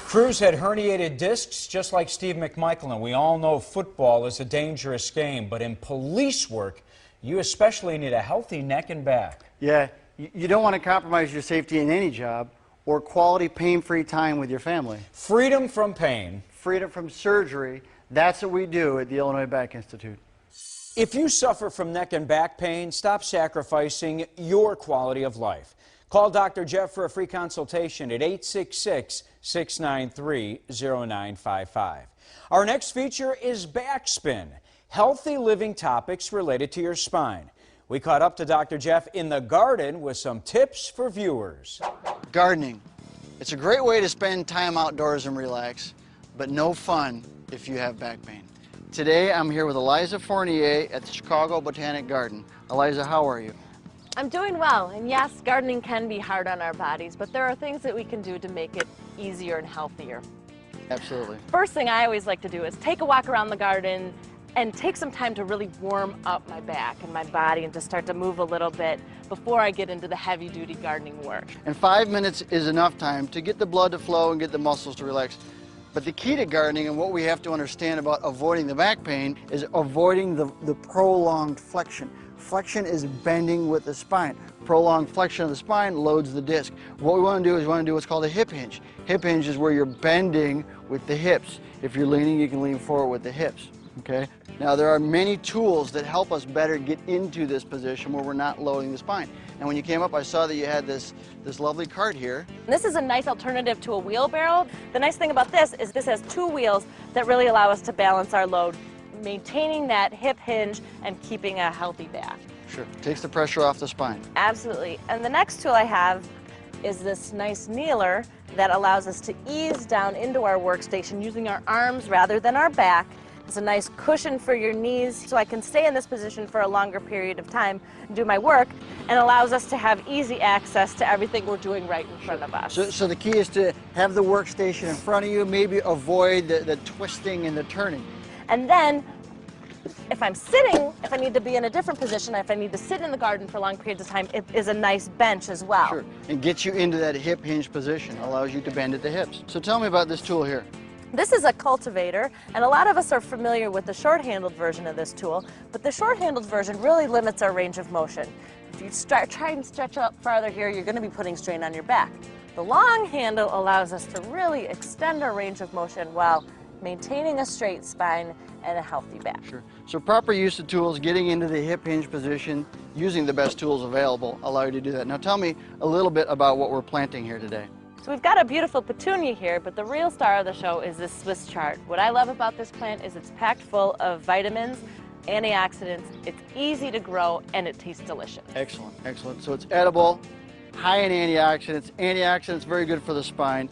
Cruz had herniated discs just like Steve McMichael, and we all know football is a dangerous game, but in police work, you especially need a healthy neck and back. Yeah, you don't want to compromise your safety in any job or quality pain-free time with your family. Freedom from pain. Freedom from surgery, that's what we do at the Illinois Back Institute. If you suffer from neck and back pain, stop sacrificing your quality of life. Call Dr. Jeff for a free consultation at 866-693-0955. Our next feature is Backspin, healthy living topics related to your spine. We caught up to Dr. Jeff in the garden with some tips for viewers. Gardening. It's a great way to spend time outdoors and relax, but no fun if you have back pain. Today I'm here with Eliza Fournier at the Chicago Botanic Garden. Eliza, how are you? I'm doing well, and yes, gardening can be hard on our bodies, but there are things that we can do to make it easier and healthier. Absolutely. First thing I always like to do is take a walk around the garden and take some time to really warm up my back and my body and to start to move a little bit before I get into the heavy-duty gardening work. And 5 minutes is enough time to get the blood to flow and get the muscles to relax. But the key to gardening and what we have to understand about avoiding the back pain is avoiding the prolonged flexion. Flexion is bending with the spine. Prolonged flexion of the spine loads the disc. What we want to do is what's called a hip hinge. Hip hinge is where you're bending with the hips. If you're leaning, you can lean forward with the hips. Okay? Now there are many tools that help us better get into this position where we're not loading the spine. And when you came up, I saw that you had this lovely cart here. This is a nice alternative to a wheelbarrow. The nice thing about this is this has two wheels that really allow us to balance our load, maintaining that hip hinge and keeping a healthy back. Sure, takes the pressure off the spine. Absolutely. And the next tool I have is this nice kneeler that allows us to ease down into our workstation using our arms rather than our back. It's a nice cushion for your knees, so I can stay in this position for a longer period of time and do my work, and allows us to have easy access to everything we're doing right in front of us. So the key is to have the workstation in front of you, maybe avoid the twisting and the turning. And then, if I'm sitting, if I need to be in a different position, if I need to sit in the garden for long periods of time, it is a nice bench as well. Sure, and gets you into that hip hinge position, allows you to bend at the hips. So tell me about this tool here. This is a cultivator, and a lot of us are familiar with the short-handled version of this tool, but the short-handled version really limits our range of motion. If you try and stretch up farther here, you're going to be putting strain on your back. The long handle allows us to really extend our range of motion while maintaining a straight spine and a healthy back. Sure. So proper use of tools, getting into the hip hinge position, using the best tools available, allow you to do that. Now tell me a little bit about what we're planting here today. So we've got a beautiful petunia here, but the real star of the show is this Swiss chard. What I love about this plant is it's packed full of vitamins, antioxidants, it's easy to grow, and it tastes delicious. Excellent, excellent. So it's edible, high in antioxidants. Antioxidants very good for the spine.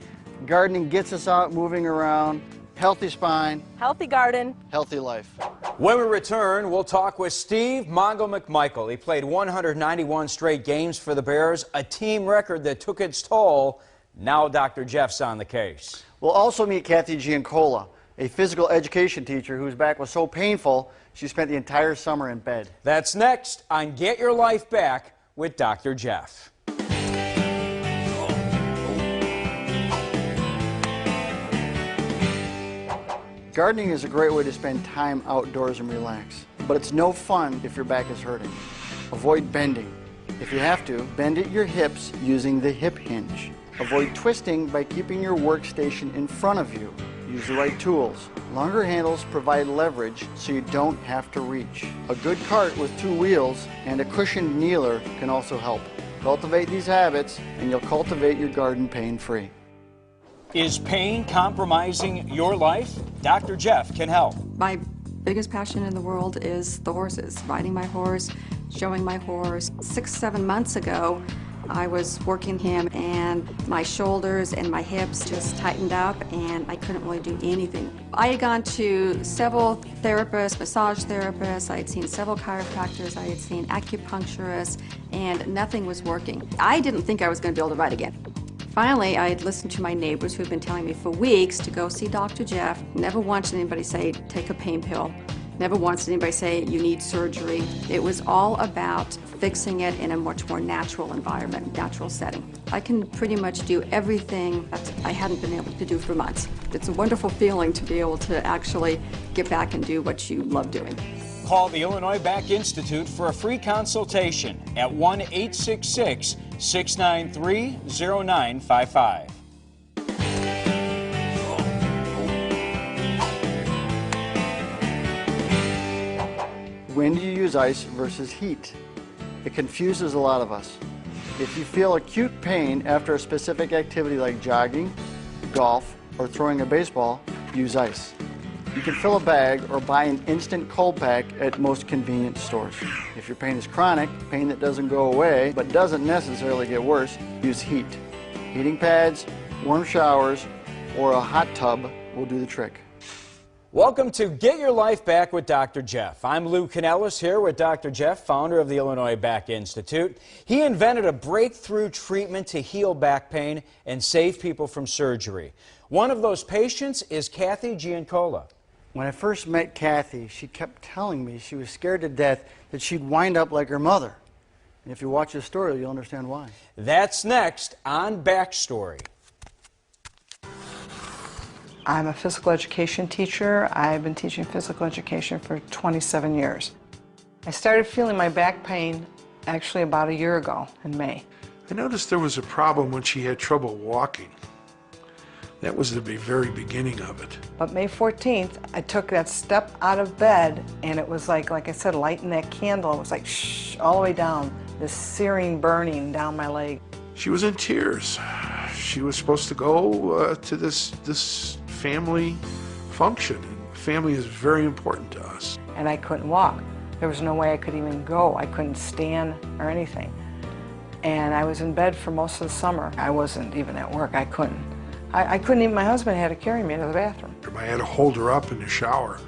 Gardening gets us out, moving around, healthy spine. Healthy garden. Healthy life. When we return, we'll talk with Steve Mongo McMichael. He played 191 straight games for the Bears, a team record that took its toll. Now Dr. Jeff's on the case. We'll also meet Kathy Giancola, a physical education teacher whose back was so painful she spent the entire summer in bed. That's next on Get Your Life Back with Dr. Jeff. Gardening is a great way to spend time outdoors and relax, but it's no fun if your back is hurting. Avoid bending. If you have to, bend at your hips using the hip hinge. Avoid twisting by keeping your workstation in front of you. Use the right tools. Longer handles provide leverage so you don't have to reach. A good cart with two wheels and a cushioned kneeler can also help. Cultivate these habits and you'll cultivate your garden pain-free. Is pain compromising your life? Dr. Jeff can help. My biggest passion in the world is the horses. Riding my horse, showing my horse. 6-7 months ago, I was working him and my shoulders and my hips just tightened up and I couldn't really do anything. I had gone to several therapists, massage therapists, I had seen several chiropractors, I had seen acupuncturists, and nothing was working. I didn't think I was going to be able to ride again. Finally, I had listened to my neighbors who had been telling me for weeks to go see Dr. Jeff. Never once did anybody say, take a pain pill. Never once did anybody say you need surgery. It was all about fixing it in a much more natural environment, natural setting. I can pretty much do everything that I hadn't been able to do for months. It's a wonderful feeling to be able to actually get back and do what you love doing. Call the Illinois Back Institute for a free consultation at 1-866-693-0955. When do you use ice versus heat? It confuses a lot of us. If you feel acute pain after a specific activity like jogging, golf, or throwing a baseball, use ice. You can fill a bag or buy an instant cold pack at most convenience stores. If your pain is chronic, pain that doesn't go away but doesn't necessarily get worse, use heat. Heating pads, warm showers, or a hot tub will do the trick. Welcome to Get Your Life Back with Dr. Jeff. I'm Lou Canellis here with Dr. Jeff, founder of the Illinois Back Institute. He invented a breakthrough treatment to heal back pain and save people from surgery. One of those patients is Kathy Giancola. When I first met Kathy, she kept telling me she was scared to death that she'd wind up like her mother. And if you watch this story, you'll understand why. That's next on Backstory. I'm a physical education teacher. I've been teaching physical education for 27 years. I started feeling my back pain actually about a year ago in May. I noticed there was a problem when she had trouble walking. That was the very beginning of it. But May 14th, I took that step out of bed and it was like I said, lighting that candle. It was like shh, all the way down, this searing burning down my leg. She was in tears. She was supposed to go to this family function. Family is very important to us. And I couldn't walk. There was no way I could even go. I couldn't stand or anything. And I was in bed for most of the summer. I wasn't even at work. I couldn't even, my husband had to carry me to the bathroom. I had to hold her up in the shower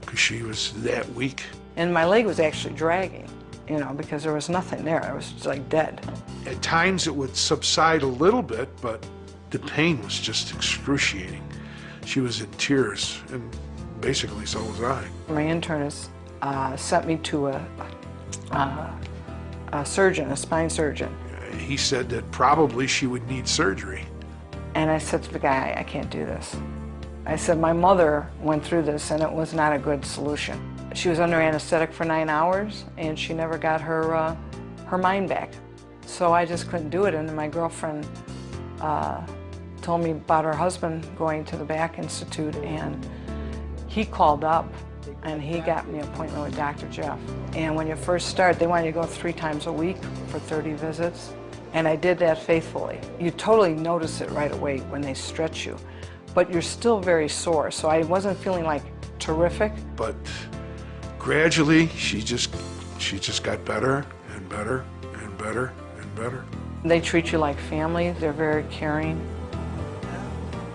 because she was that weak. And my leg was actually dragging, you know, because there was nothing there. I was just like dead. At times it would subside a little bit, but the pain was just excruciating. She was in tears, and basically so was I. My internist sent me to a surgeon, a spine surgeon. He said that probably she would need surgery. And I said to the guy, I can't do this. I said, my mother went through this and it was not a good solution. She was under anesthetic for 9 hours and she never got her mind back. So I just couldn't do it. And then my girlfriend told me about her husband going to the Back Institute, and he called up and he got me an appointment with Dr. Jeff. And when you first start, they want you to go 3 times a week for 30 visits. And I did that faithfully. You totally notice it right away when they stretch you, but you're still very sore. So I wasn't feeling like terrific. But gradually, she just got better and better and better and better. They treat you like family. They're very caring.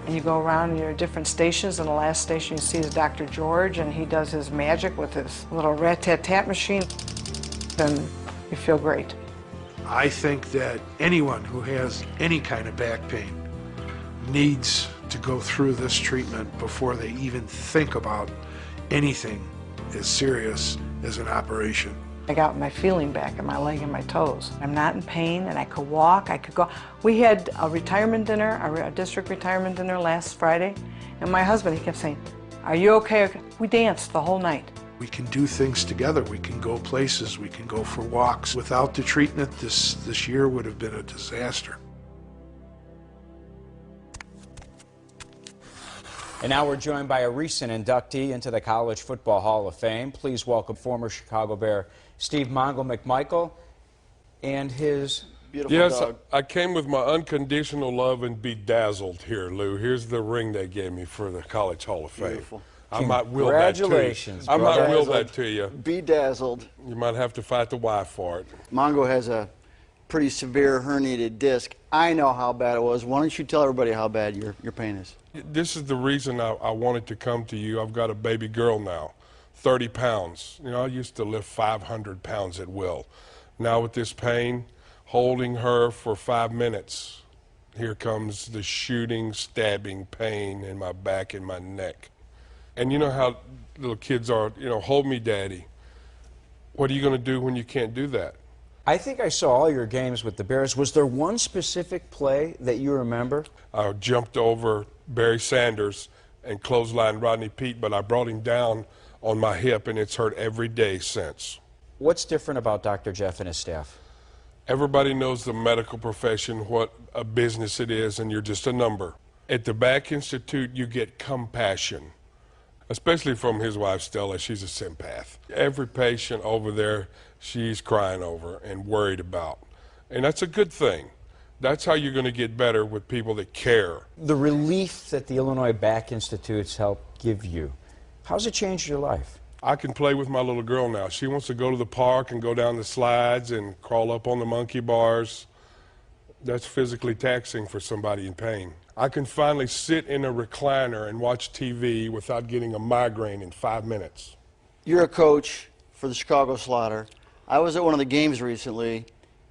And you go around your different stations, and the last station you see is Dr. George, and he does his magic with his little rat-tat-tat machine, and you feel great. I think that anyone who has any kind of back pain needs to go through this treatment before they even think about anything as serious as an operation. I got my feeling back in my leg and my toes. I'm not in pain, and I could walk, I could go. We had a retirement dinner, a district retirement dinner last Friday, and my husband, he kept saying, are you okay? We danced the whole night. We can do things together. We can go places. We can go for walks. Without the treatment, this year would have been a disaster. And now we're joined by a recent inductee into the College Football Hall of Fame. Please welcome former Chicago Bear Steve Mongo McMichael and his beautiful dog. I came with my unconditional love and bedazzled here, Lou. Here's the ring they gave me for the College Hall of Fame. Beautiful. I might will that to you. Congratulations. I might will that to you. Bedazzled. You might have to fight the wife for it. Mongo has a pretty severe herniated disc. I know how bad it was. Why don't you tell everybody how bad your pain is? This is the reason I wanted to come to you. I've got a baby girl now, 30 pounds. You know, I used to lift 500 pounds at will. Now with this pain, holding her for 5 minutes, here comes the shooting, stabbing pain in my back and my neck. And you know how little kids are, you know, hold me, daddy. What are you going to do when you can't do that? I think I saw all your games with the Bears. Was there one specific play that you remember? I jumped over Barry Sanders and clotheslined Rodney Peete, but I brought him down on my hip, and it's hurt every day since. What's different about Dr. Jeff and his staff? Everybody knows the medical profession, what a business it is, and you're just a number. At the Back Institute, you get compassion, especially from his wife, Stella. She's a sympath. Every patient over there, she's crying over and worried about. And that's a good thing. That's how you're going to get better with people that care. The relief that the Illinois Back Institutes help give you, how's it changed your life? I can play with my little girl now. She wants to go to the park and go down the slides and crawl up on the monkey bars. That's physically taxing for somebody in pain. I can finally sit in a recliner and watch TV without getting a migraine in 5 minutes. You're a coach for the Chicago Slaughter. I was at one of the games recently,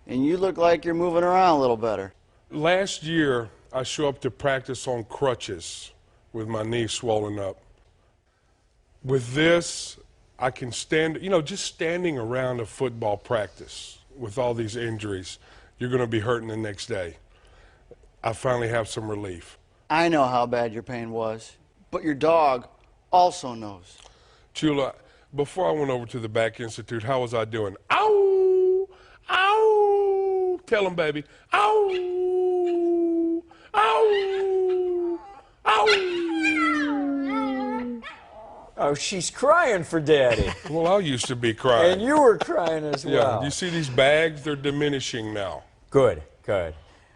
and you look like you're moving around a little better. Last year, I show up to practice on crutches with my knee swollen up. With this, I can stand, you know, just standing around a football practice with all these injuries, you're going to be hurting the next day. I finally have some relief. I know how bad your pain was, but your dog also knows. Chula, before I went over to the Back Institute, how was I doing? Ow! Ow! Tell him, baby. Ow! Ow! Ow! Oh, she's crying for Daddy. Well, I used to be crying. And you were crying as well. Yeah, you see these bags? They're diminishing now. Good, good.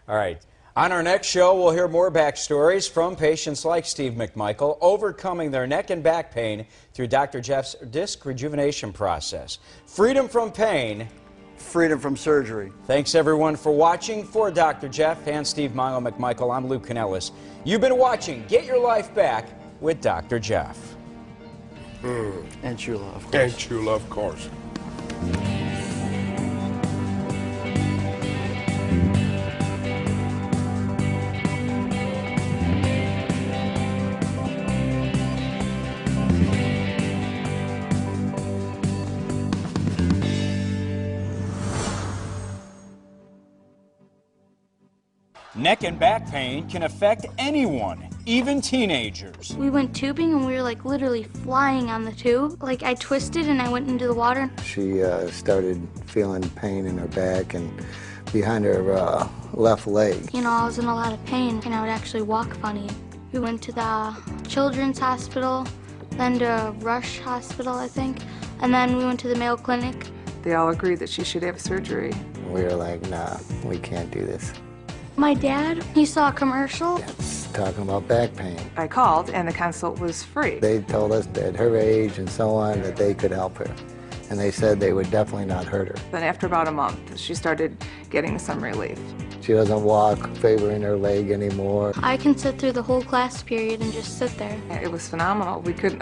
All right. On our next show, we'll hear more backstories from patients like Steve McMichael overcoming their neck and back pain through Dr. Jeff's disc rejuvenation process. Freedom from pain. Freedom from surgery. Thanks, everyone, for watching. For Dr. Jeff and Steve Milo McMichael, I'm Lou Canellis. You've been watching Get Your Life Back with Dr. Jeff. And Chula, of course. And Chula, of course. Neck and back pain can affect anyone, even teenagers. We went tubing and we were like literally flying on the tube. Like I twisted and I went into the water. She started feeling pain in her back and behind her left leg. You know, I was in a lot of pain and I would actually walk funny. We went to the Children's Hospital, then to Rush Hospital, I think, and then we went to the Mayo Clinic. They all agreed that she should have surgery. We were like, nah, we can't do this. My dad, he saw a commercial. It's talking about back pain. I called and the consult was free. They told us that her age and so on, that they could help her. And they said they would definitely not hurt her. Then after about a month, she started getting some relief. She doesn't walk favoring her leg anymore. I can sit through the whole class period and just sit there. It was phenomenal. We couldn't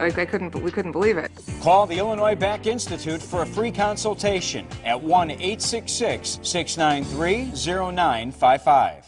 believe it. Call the Illinois Back Institute for a free consultation at 1-866-693-0955.